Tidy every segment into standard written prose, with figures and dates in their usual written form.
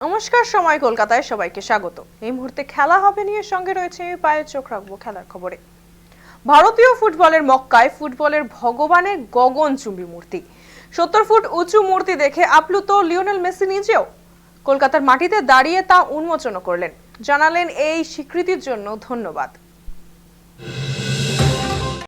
নমস্কার, সময় কলকাতায় সবাইকে স্বাগত। এই মুহূর্তে খেলা হবে নিয়ে সঙ্গে রয়েছে পায়ে চোখ রাখবো খেলার খবরে। ভারতীয় ফুটবলের মক্কায় ফুটবলের ভগবানের গগনচুম্বী মূর্তি, 70 ফুট উঁচু মূর্তি দেখে আপ্লুত লিওনেল মেসি নিজেও। কলকাতার মাটিতে দাঁড়িয়ে তা উন্মোচন করলেন, জানালেন এই স্বীকৃতির জন্য ধন্যবাদ।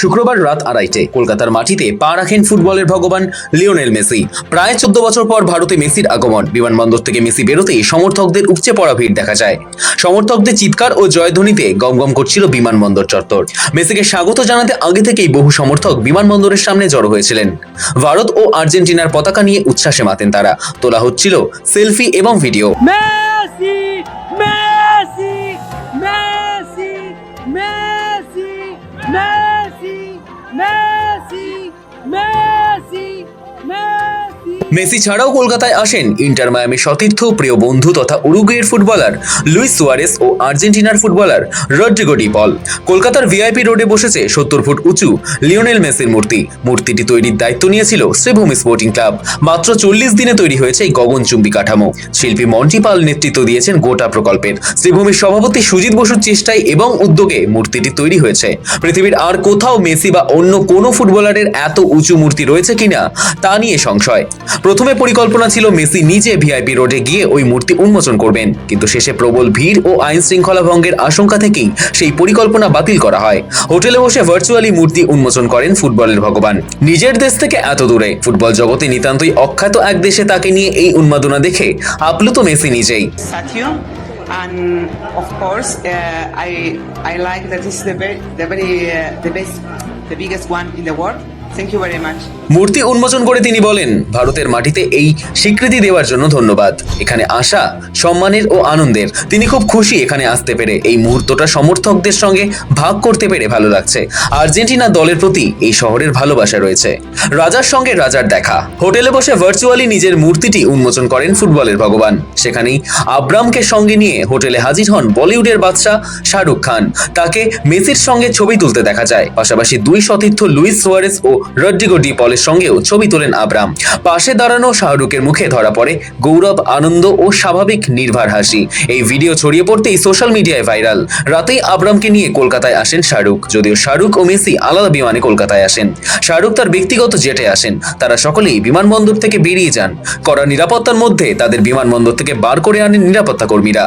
শুক্রবার রাত 2:30টায় কলকাতার মাটিতে পা রাখেন ফুটবলের ভগবান লিওনেল মেসি। প্রায় 14 বছর পর ভারতে মেসির আগমন। বিমানবন্দর থেকে মেসি বেরোতেই সমর্থকদের উপচে পড়া ভিড় দেখা যায়। সমর্থকদের চিৎকার ও জয়ধ্বনিতে গমগম করছিল বিমানবন্দর চত্বর। মেসিকে স্বাগত জানাতে আগে থেকেই বহু সমর্থক বিমানবন্দরের সামনে জড়ো হয়েছিলেন। ভারত ও আর্জেন্টিনার পতাকা নিয়ে উচ্ছ্বাসে মাতেন তারা। তোলা হচ্ছিল সেলফি এবং video. Messi Messi Messi Messi Messi Messi Messi Messi Messi ছাড়াও কলকাতায় আসেন ইন্টার মায়ামি সতীর্থ, প্রিয় বন্ধু তথা উরুগুয়ের ফুটবলার লুইস সুয়ারেস ও আর্জেন্টিনার ফুটবলার রড্রিগো ডি পল। কলকাতার ভিআইপি রোডে বসেছে 70 ফুট উঁচু লিওনেল মেসির মূর্তি। মূর্তিটি তৈরির দায়িত্ব নিয়েছিল শ্রীভূমি স্পোর্টিং ক্লাব। মাত্র 40 দিনে তৈরি হয়েছে এই গগনচুম্বী কাঠামো। শিল্পী মন্টি পাল নেতৃত্ব দিয়েছেন গোটা প্রকল্পের। শ্রীভূমির সভাপতি সুজিত বসুর চেষ্টায় এবং উদ্যোগে মূর্তিটি তৈরি হয়েছে। পৃথিবীর আর কোথাও মেসি বা অন্য কোনো ফুটবলারের এত উঁচু মূর্তি রয়েছে কিনা তা নিয়ে সংশয়। প্রথমে পরিকল্পনা ছিল মেসি নিজে ভিআইপি রোডে গিয়ে ওই মূর্তি উন্মোচন করবেন, কিন্তু শেষে প্রবল ভিড় ও আইন শৃঙ্খলা ভঙ্গের আশঙ্কা থেকেই সেই পরিকল্পনা বাতিল করা হয়। হোটেলে বসে ভার্চুয়ালি মূর্তি উন্মোচন করেন ফুটবলের ভগবান। নিজের দেশ থেকে এত দূরে ফুটবল জগতে নিতান্তই অখ্যাত এক দেশে তাকে নিয়ে এই উন্মাদনা দেখে আপ্লুত মেসি নিজেই। And of course, I like that this is the biggest one in the world. Thank you very much. মূর্তি উন্মোচন করে তিনি বলেন, ভারতের মাটিতে এই স্বীকৃতি দেওয়ার জন্য ধন্যবাদ। এখানে আসা সম্মানের ও আনন্দের। তিনি খুব খুশি এখানে আসতে পেরে। এই মুহূর্তটা সমর্থকদের সঙ্গে ভাগ করতে পেরে ভালো লাগছে। আর্জেন্টিনা দলের প্রতি এই শহরের ভালোবাসা রয়েছে। রাজার সঙ্গে রাজার দেখা। হোটেলে বসে ভার্চুয়ালি নিজের মূর্তিটি উন্মোচন করেন ফুটবলের ভগবান। সেখানেই আব্রামকে সঙ্গে নিয়ে হোটেলে হাজির হন বলিউডের বাদশা শাহরুখ খান। তাকে মেসির সঙ্গে ছবি তুলতে দেখা যায়। পাশাপাশি দুই সতীর্থ লুইস সুয়ারেস ও রড্রিগো ডি পলের সঙ্গেও ছবি তোলেন আব্রাম। পাশে দাঁড়ানো শাহরুখের মুখে ধরা পড়ে গৌরব, আনন্দ ও স্বাভাবিক নির্ভর হাসি। এই ভিডিও ছড়িয়ে পড়তেই সোশ্যাল মিডিয়ায় ভাইরাল। রাতেই আব্রামকে নিয়ে কলকাতায় আসেন শাহরুখ। যদিও শাহরুখ ও মেসি আলাদা বিমানে কলকাতায় আসেন। শাহরুখ তার ব্যক্তিগত জেটে আসেন। তারা সকলেই বিমানবন্দর থেকে বেরিয়ে যান। কড়া নিরাপত্তার মধ্যে তাদের বিমানবন্দর থেকে বার করে আনেন নিরাপত্তা কর্মীরা।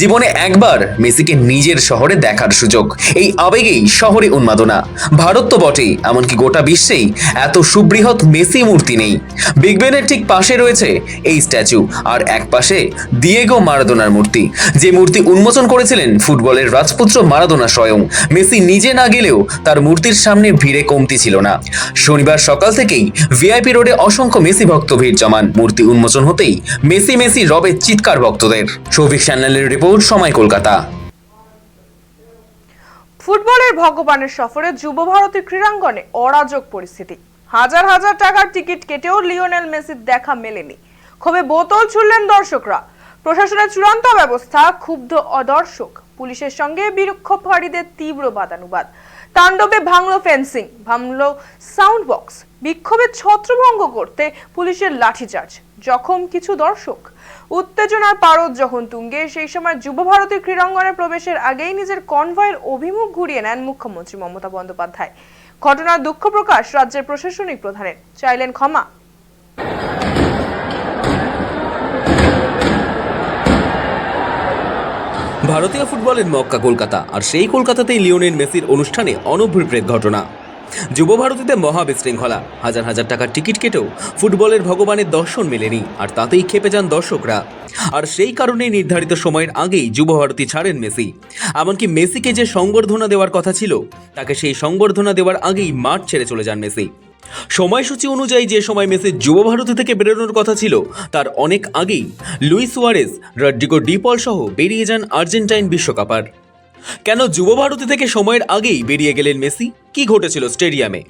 জীবনে একবার মেসিকে নিজের শহরে দেখার সুযোগ। এই আবেগেই শহরে উন্মাদনা। ভারত তো বটেই, এমনকি গোটা বিশ্বেই এত সুবৃহৎ মেসি মূর্তি নেই। বিগ বেনের ঠিক পাশে রয়েছে এই স্ট্যাচু, আর এক পাশে দিয়েগো মারাদোনার মূর্তি, যে মূর্তি উন্মোচন করেছিলেন ফুটবলের রাজপুত্র মারাদোনা স্বয়ং। মেসি নিজে না গেলেও তার মূর্তির সামনে ভিড়ে কমতি ছিল না। শনিবার সকাল থেকেই ভিআইপি রোডে অসংখ্য মেসি ভক্ত ভিড় জমান। মূর্তি উন্মোচন হতেই মেসি মেসি রবে চিৎকার ভক্তদের। সৌভিক চ্যানেলের রিপোর্ট, সময় কলকাতা। ফুটবলের ভগবানের সফরে যুব ভারতী ক্রীড়াঙ্গনে অরাজক পরিস্থিতি। হাজার হাজার টাকার টিকিট কেটেও লিওনেল মেসির দেখা মেলেনি। ক্ষোভে বোতল ছুড়লেন দর্শকরা। প্রশাসনের চূড়ান্ত ব্যবস্থা, ক্ষুব্ধ অদর্শক। পুলিশের সঙ্গে বিক্ষোভকারীদের তীব্র বাদানুবাদ। তাণ্ডবে ভাঙল ফেন্সিং, ভাঙল সাউন্ড বক্স। বিক্ষোভের ছত্রভঙ্গ করতে পুলিশের লাঠিচার্জ। জখম কিছু দর্শক। উত্তেজনার পারদ যখন তুঙ্গে, সেই সময় যুব ভারতী ক্রীড়াঙ্গনে প্রবেশের আগেই নিজের কনভয়ের অভিমুখ ঘুরিয়ে নেন মুখ্যমন্ত্রী মমতা বন্দ্যোপাধ্যায়। ঘটনার দুঃখ প্রকাশ রাজ্যের প্রশাসনিক প্রধানের, চাইলেন ক্ষমা। ভারতীয় ফুটবলের মক্কা কলকাতা, আর সেই কলকাতাতেই লিওনেল মেসির অনুষ্ঠানে অনভিপ্রেত ঘটনা। যুব ভারতীতে মহা বিশৃঙ্খলা। হাজার হাজার টাকার টিকিট কেটেও ফুটবলের ভগবানের দর্শন মেলেনি, আর তাতেই ক্ষেপে যান দর্শকরা। আর সেই কারণেই নির্ধারিত সময়ের আগেই যুব ভারতী ছাড়েন মেসি। এমনকি মেসিকে যে সংবর্ধনা দেওয়ার কথা ছিল, তাকে সেই সংবর্ধনা দেওয়ার আগেই মাঠ ছেড়ে চলে যান মেসি। সময়সূচি অনুযায়ী যে সময় মেসির যুব ভারতী থেকে বেরোনোর কথা ছিল, তার অনেক আগেই লুইস সুয়ারেস, রড্রিগো ডি পল সহ বেরিয়ে যান আর্জেন্টাইন বিশ্বকাপার। কেন যুব ভারতী থেকে সময়ের আগেই বেরিয়ে গেলেন মেসি? কি ঘটেছিল স্টেডিয়ামে?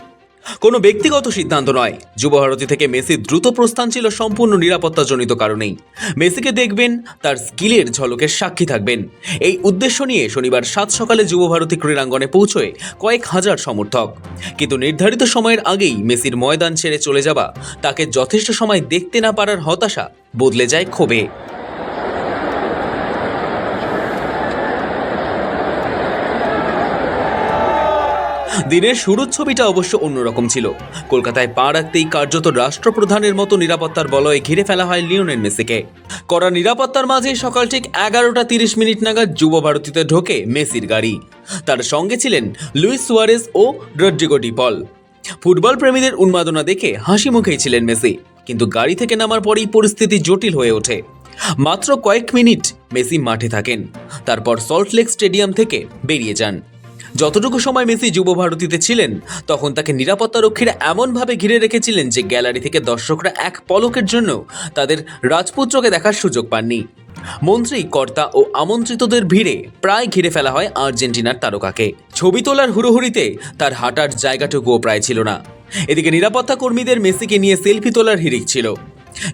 কোনো ব্যক্তিগত সিদ্ধান্ত নয়, যুবভারতী থেকে মেসির দ্রুত প্রস্থান ছিল সম্পূর্ণ নিরাপত্তাজনিত কারণেই। মেসিকে দেখবেন, তার স্কিলের ঝলকের সাক্ষী থাকবেন, এই উদ্দেশ্য নিয়ে শনিবার 7 সকালে যুবভারতী ক্রীড়াঙ্গনে পৌঁছয় কয়েক হাজার সমর্থক। কিন্তু নির্ধারিত সময়ের আগেই মেসির ময়দান ছেড়ে চলে যাওয়া, তাকে যথেষ্ট সময় দেখতে না পারার হতাশা বদলে যায় ক্ষোভে। দিনের শুরুর ছবিটা অবশ্য অন্যরকম ছিল। কলকাতায় পা রাখতেই কার্যত রাষ্ট্রপ্রধানের মতো নিরাপত্তার বলয়ে ঘিরে ফেলা হয় লিওনেল মেসিকে। কড়া নিরাপত্তার মাঝে সকাল ঠিক 11:30 নাগাদ যুবভারতীতে ঢোকে মেসির গাড়ি। তার সঙ্গে ছিলেন লুইস সুয়ারেজ ও রদ্রিগো ডি পল। ফুটবল প্রেমীদের উন্মাদনা দেখে হাসি মুখেই ছিলেন মেসি, কিন্তু গাড়ি থেকে নামার পরেই পরিস্থিতি জটিল হয়ে ওঠে। মাত্র কয়েক মিনিট মেসি মাঠে থাকেন, তারপর সল্টলেক স্টেডিয়াম থেকে বেরিয়ে যান। যতটুকু সময় মেসি যুবভারতীতে ছিলেন, তখন তাকে নিরাপত্তারক্ষীরা এমনভাবে ঘিরে রেখেছিলেন যে গ্যালারি থেকে দর্শকরা এক পলকের জন্য তাদের রাজপুত্রকে দেখার সুযোগ পাননি। মন্ত্রী, কর্তা ও আমন্ত্রিতদের ভিড়ে প্রায় ঘিরে ফেলা হয় আর্জেন্টিনার তারকাকে। ছবি তোলার হুড়োহুড়িতে তার হাঁটার জায়গাটুকুও প্রায় ছিল না। এদিকে নিরাপত্তা কর্মীদের মেসিকে নিয়ে সেলফি তোলার হিড়িক ছিল।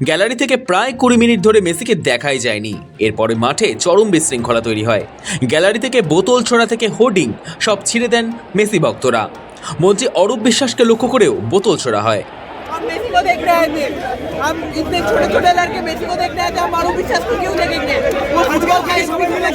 গ্যালারি থেকে প্রায় 20 মিনিট ধরে মেসিকে দেখাই যায়নি। এরপরে মাঠে চরম বিশৃঙ্খলা তৈরি হয়। গ্যালারি থেকে বোতল ছোড়া থেকে হোর্ডিং সব ছিঁড়ে দেন মেসি ভক্তরা। মন্ত্রী অরূপ বিশ্বাসকে লক্ষ্য করেও বোতল ছোড়া হয়। हम मेसी को देख रहे हैं, हम इतने छोटे छोटे लड़के मेसी को देख रहे हैं, तो हम आरूप विश्वास को क्यों देखेंगे? वो फुटबॉल का नहीं समझता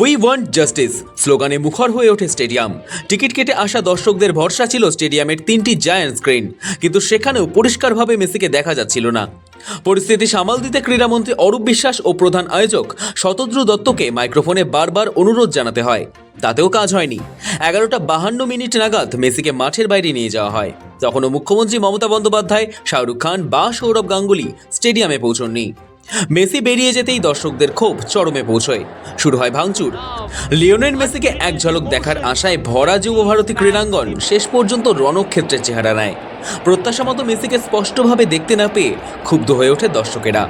উই ওয়ান্ট জাস্টিস স্লোগানে মুখর হয়ে ওঠে স্টেডিয়াম। টিকিট কেটে আসা দর্শকদের ভরসা ছিল স্টেডিয়ামের 3টি জায়ান্ট স্ক্রিন, কিন্তু সেখানেও পরিষ্কারভাবে মেসিকে দেখা যাচ্ছিল না। পরিস্থিতি সামাল দিতে ক্রীড়ামন্ত্রী অরূপ বিশ্বাস ও প্রধান আয়োজক শতদ্রু দত্তকে মাইক্রোফোনে বারবার অনুরোধ জানাতে হয়, তাতেও কাজ হয়নি। 11:52 নাগাদ মেসিকে মাঠের বাইরে নিয়ে যাওয়া হয়। তখনও মুখ্যমন্ত্রী মমতা বন্দ্যোপাধ্যায়, শাহরুখ খান বা সৌরভ গাঙ্গুলি স্টেডিয়ামে পৌঁছননি। মেসি বেরিয়ে যেতেই দর্শকদের ক্ষোভ চরমে পৌঁছয়, শুরু হয় ভাঙচুর। লিওনেল মেসিকে এক ঝলক দেখার আশায় ভরা যুবভারতী ক্রীড়াঙ্গন শেষ পর্যন্ত রণক্ষেত্রের চেহারা নেয়। প্রত্যাশা মতো মেসিকে স্পষ্টভাবে দেখতে না পেয়ে ক্ষুব্ধ হয়ে ওঠে দর্শকেরা।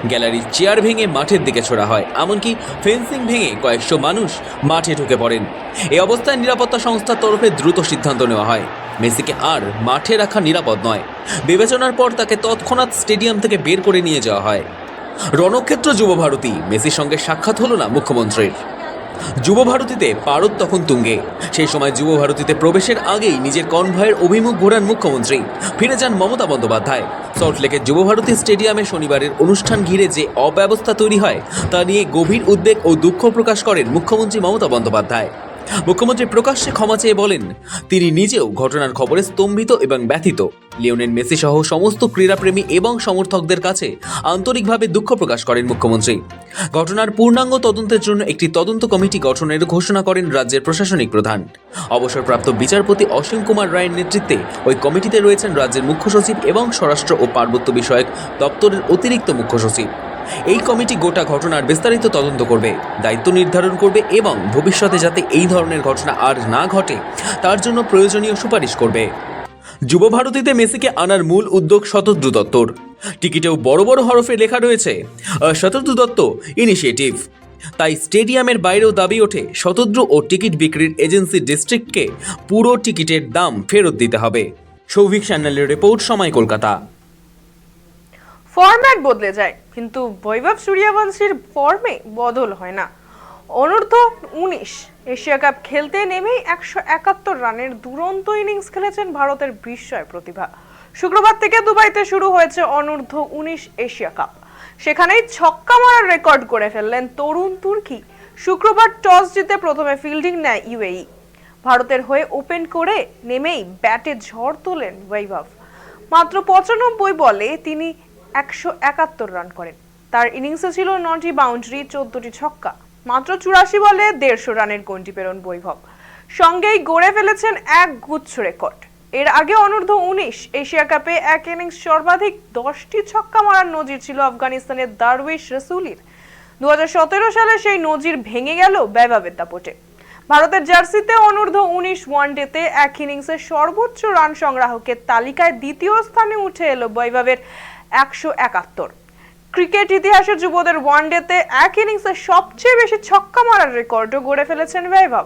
গ্যালারির চেয়ার ভেঙে মাঠের দিকে ছোড়া হয়, এমনকি ফেন্সিং ভেঙে কয়েকশো মানুষ মাঠে ঢুকে পড়েন। এই অবস্থায় নিরাপত্তা সংস্থার তরফে দ্রুত সিদ্ধান্ত নেওয়া হয়, মেসিকে আর মাঠে রাখা নিরাপদ নয়। বিবেচনার পর তাকে তৎক্ষণাৎ স্টেডিয়াম থেকে বের করে নিয়ে যাওয়া হয়। রণক্ষেত্র যুবভারতী, মেসির সঙ্গে সাক্ষাৎ হলো না মুখ্যমন্ত্রীর। যুবভারতীতে পারদ তখন তুঙ্গে। সেই সময় যুবভারতীতে প্রবেশের আগেই নিজের কনভয়ের অভিমুখ ঘোরান মুখ্যমন্ত্রী, ফিরে যান মমতা বন্দ্যোপাধ্যায়। সল্টলেকের যুবভারতী স্টেডিয়ামে শনিবারের অনুষ্ঠান ঘিরে যে অব্যবস্থা তৈরি হয়, তা নিয়ে গভীর উদ্বেগ ও দুঃখ প্রকাশ করেন মুখ্যমন্ত্রী মমতা বন্দ্যোপাধ্যায়। মুখ্যমন্ত্রী প্রকাশ্যে ক্ষমা চেয়ে বলেন, তিনি নিজেও ঘটনার খবরে স্তম্ভিত এবং ব্যথিত। লিওনেল মেসি সহ সমস্ত ক্রীড়াপ্রেমী এবং সমর্থকদের কাছে আন্তরিকভাবে দুঃখ প্রকাশ করেন মুখ্যমন্ত্রী। ঘটনার পূর্ণাঙ্গ তদন্তের জন্য একটি তদন্ত কমিটি গঠনের ঘোষণা করেন রাজ্যের প্রশাসনিক প্রধান। অবসরপ্রাপ্ত বিচারপতি অসীম কুমার রায়ের নেতৃত্বে ওই কমিটিতে রয়েছেন রাজ্যের মুখ্য সচিব এবং স্বরাষ্ট্র ও পার্বত্য বিষয়ক দপ্তরের অতিরিক্ত মুখ্য সচিব। এই কমিটি গোটা ঘটনার বিস্তারিত তদন্ত করবে, দায়িত্ব নির্ধারণ করবে এবং ভবিষ্যতে যাতে এই ধরনের ঘটনা আর না ঘটে তার জন্য প্রয়োজনীয় সুপারিশ করবে। যুবভারতীতে মেসিকে আনার মূল উদ্যোগ শতদ্রু দত্তর। টিকিটেও বড় বড় হরফে লেখা রয়েছে শতদ্রু দত্ত ইনিশিয়েটিভ। তাই স্টেডিয়ামের বাইরেও দাবি ওঠে শতদ্রু ও টিকিট বিক্রির এজেন্সি ডিস্ট্রিক্টকে পুরো টিকিটের দাম ফেরত দিতে হবে। সৌভিক চ্যানেলের রিপোর্ট, সময়, কলকাতা। ফরম্যাট বদলে যায়, কিন্তু বৈভব সূর্যবংশীর ফর্মে বদল হয় না। অনূর্ধ্ব-19 এশিয়া কাপ খেলতে নেমেই 171 রানের দুরন্ত ইনিংস খেলেছেন ভারতের বিস্ময় প্রতিভা। শুক্রবার থেকে দুবাইতে শুরু হয়েছে অনূর্ধ্ব-19 এশিয়া কাপ। সেখানেই ছক্কা মারার রেকর্ড করে ফেললেন তরুণ তুর্কি। শুক্রবার টস জিতে প্রথমে ফিল্ডিং নেয় ইউএই। ভারতের হয়ে ওপেন করে নেমেই ব্যাটে ঝড় তোলেন বৈভব। মাত্র 95 বলে তিনি 171 রান করেন। তার ইনিংসে ছিল 9টি বাউন্ডারি, 14টি ছক্কা। মাত্র 84 বলে 150 রানের গন্ডি পেরোন বৈভব। সঙ্গেই গড়ে ফেলেছেন এক গুচ্ছ রেকর্ড। এর আগে অনূর্ধ্ব-19 এশিয়া কাপে এক ইনিংস সর্বাধিক 10টি ছক্কা মারার নজির ছিল আফগানিস্তানের দারওয়েশ রসুলির। 2017 সালে সেই নজির ভেঙে গেল বৈভবের দাপটে। ভারতের জার্সিতে অনূর্ধ্ব-19 ওয়ানডেতে এক ইনিংসে সর্বোচ্চ রান সংগ্রাহকের তালিকায় দ্বিতীয় স্থানে উঠে এলো বৈভবের 171। ক্রিকেট ইতিহাসে যুবদের ওয়ানডেতে এক ইনিংসে সবচেয়ে বেশি ছক্কা মারার রেকর্ডও গড়ে ফেলেছেন বৈভব।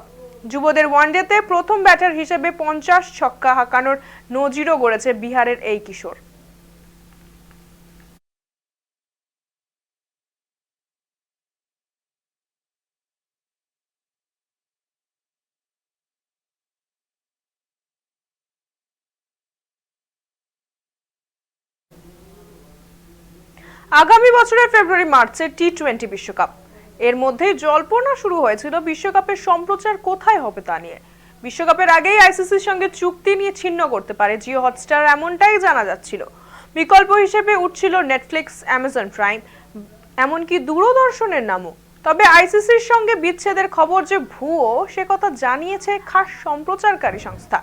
যুবদের ওয়ানডেতে প্রথম ব্যাটার হিসেবে 50 ছক্কা হাঁকানোর নজিরও গড়েছে বিহারের এই কিশোর। আগামী বছরের ফেব্রুয়ারি মার্চে টি-20 বিশ্বকাপ। এর মধ্যেই জল্পনা শুরু হয়েছিল বিশ্বকাপের সম্প্রচার কোথায় হবে তা নিয়ে। বিশ্বকাপের আগেই আইসিসির সঙ্গে চুক্তি নিয়ে ছিন্ন করতে পারে জিও হটস্টার, এমনটাই জানা যাচ্ছিল। বিকল্প হিসেবে উঠছিল নেটফ্লিক্স, অ্যামাজন প্রাইম, এমনকি দূরদর্শনের নামও। তবে আইসিসির সঙ্গে বিচ্ছেদের খবর যে ভুয়ো সে কথা জানিয়েছে খাস সম্প্রচারকারী সংস্থা।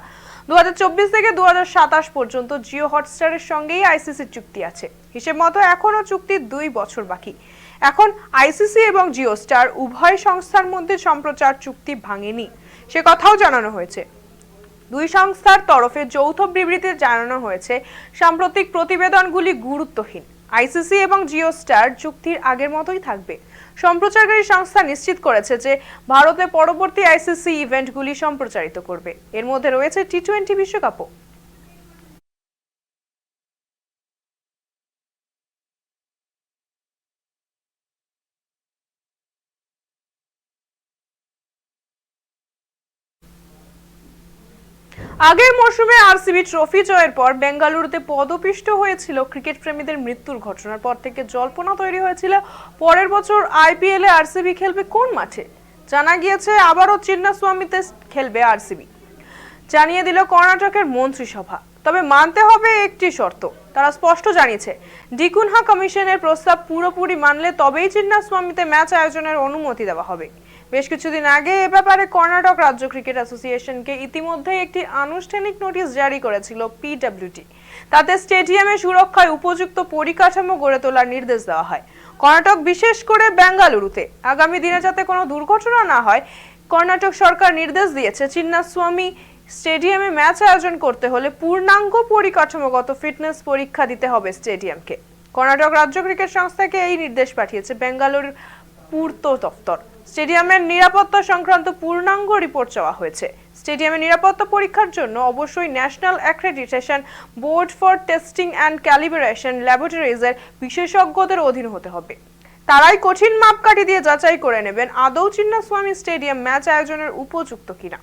2024 থেকে 2027 পর্যন্ত জিও হটস্টারের সঙ্গেই আইসিসির চুক্তি আছে। হিসেব মতো এখনো চুক্তির 2 বছর বাকি। এখন আইসিসি এবং জিও স্টার উভয় সংস্থার মধ্যে সম্প্রচার চুক্তি ভাঙেনি, সে কথাও জানানো হয়েছে। দুই সংস্থার তরফে যৌথ বিবৃতিতে জানানো হয়েছে সাম্প্রতিক প্রতিবেদনগুলি গুরুত্বহীন। আইসিসি এবং জিও স্টার চুক্তির আগের মতোই থাকবে। সম্প্রচারকারী সংস্থা নিশ্চিত করেছে যে ভারতে পরবর্তী আইসিসি ইভেন্টগুলি সম্প্রচারিত করবে। এর মধ্যে রয়েছে টি-20 বিশ্বকাপও। আগের মৌসুমে আরসিবি ট্রফি জয়ের পর বেঙ্গালুরুতে পদপিষ্ট হয়েছিল ক্রিকেট প্রেমীদের মৃত্যুর ঘটনার পর থেকে জল্পনা তৈরি হয়েছিল পরের বছর আইপিএল এ আরসিবি খেলবে কোন মাঠে। জানা গিয়েছে আবারও চিন্নাস্বামীতে খেলবে আরসিবি, জানিয়ে দিল কর্ণাটকের মন্ত্রিসভা। তবে মানতে হবে একটি শর্ত, তারা স্পষ্ট জানিয়েছে ডিকুনহা কমিশনের প্রস্তাব পুরোপুরি মানলে তবেই চিন্নাস্বামীতে ম্যাচ আয়োজনের অনুমতি দেওয়া হবে। বেশ কিছুদিন আগে এ ব্যাপারে কর্ণাটক রাজ্য ক্রিকেট অ্যাসোসিয়েশনকে ইতিমধ্যে একটি আনুষ্ঠানিক নোটিশ জারি করেছিল পিডব্লিউডি। তাতে স্টেডিয়ামে সুরক্ষায় উপযুক্ত পরিকাঠামো গড়ে তোলার নির্দেশ দেওয়া হয়। কর্ণাটক, বিশেষ করে বেঙ্গালুরুতে আগামী দিনে যাতে কোনো দুর্ঘটনা না হয়, কর্ণাটক সরকার নির্দেশ দিয়েছে চিন্নাস্বামী স্টেডিয়ামে ম্যাচ আয়োজন করতে হলে পূর্ণাঙ্গ পরিকাঠামোগত ফিটনেস পরীক্ষা দিতে হবে স্টেডিয়ামকে। কর্ণাটক রাজ্য ক্রিকেট সংস্থাকে এই নির্দেশ পাঠিয়েছে বেঙ্গালুরুর পূর্ত দপ্তর। স্টেডিয়ামের নিরাপত্তা সংক্রান্ত পূর্ণাঙ্গ রিপোর্ট চাওয়া হয়েছে। স্টেডিয়ামের নিরাপত্তা পরীক্ষার জন্য অবশ্যই national accreditation board for testing and calibration ল্যাবরেটরিজের বিশেষজ্ঞদের অধীন হতে হবে। তারাই কঠিন মাপকাঠি দিয়ে যাচাই করে নেবেন আদৌ চিন্নাস্বামী স্টেডিয়াম ম্যাচ আয়োজনের উপযুক্ত কিনা।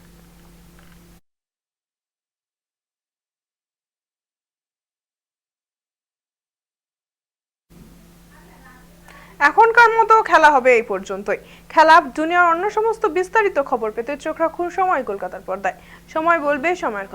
এখনকার মতো খেলা হবে এই পর্যন্তই। খেলা, দুনিয়ার অন্য সমস্ত বিস্তারিত খবর পেতে চোখ রাখুন সময় কলকাতার পর্দায়। সময় বলবে, সময়ের